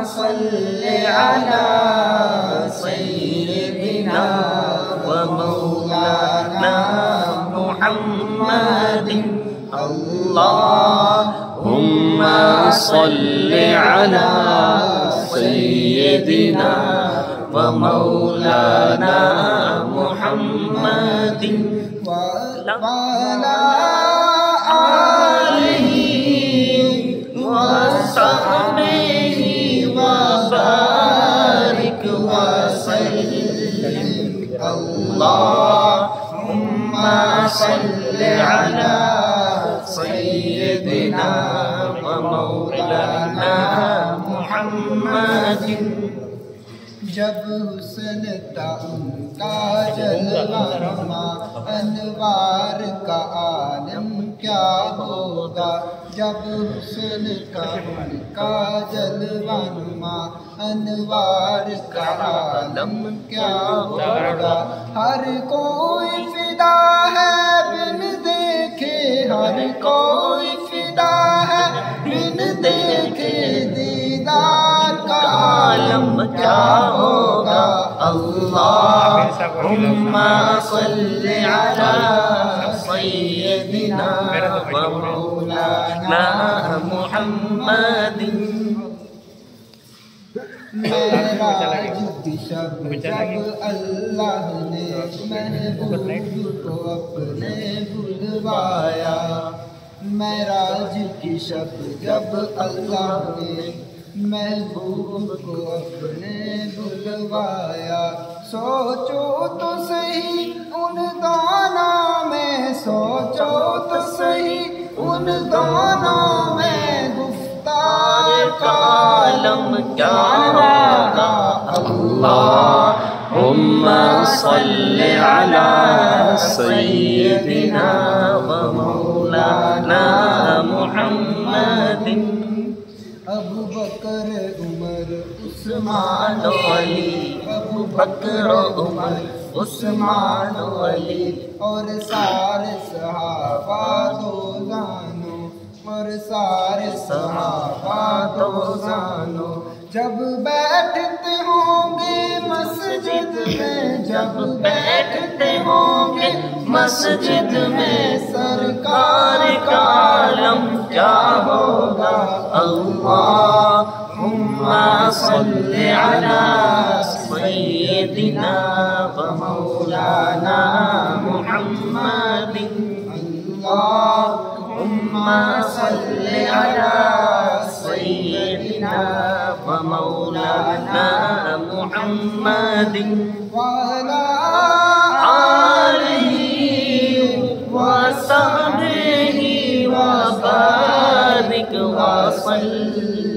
صل على سيدنا ومولانا محمد اللهم صل على سيدنا ومولانا محمد وعلى آله وصحبه وبارك وسلم اللهم صل على سيدنا ومولانا محمد جب حسن تھا ان کا جلوہ نما انوار کا عالم کیا ہوگا جب حسن تھا ان کا جلوہ نما انوار کا عالم کیا ہوگا ہر کوئی فدا ہے بن دیکھے ہر کوئی فدا ہے بن دیکھے دیدار کا عالم کیا ہوگا اللہم صل علی سیدنا ومولانا محمد معراج کی شب جب اللہ نے محبوب کو اپنے بلوایا معراج کی شب جب اللہ نے محبوب کو اپنے بلوایا سوچو تو صحیح ان دونوں میں سوچو تو صحیح ان دونوں میں گفتار کا عالم کیا ہوگا اللہم صل علی سیدنا ومولانا محمد ابو بکر عمر عثمان و علی ابو بکر عمر عثمان و علی اور سارے صحابہ دوزانوں اور سارے صحابہ دوزانوں جب بیٹھتے ہوں گے مسجد میں جب بیٹھتے ہوں گے مسجد میں سرکار کا عالم کیا ہوگا اللہم صل علی سیدنا ومولانا محمد اللہم صل علی سیدنا ومولانا محمد وعلى آله وصحبه وبارك وسلم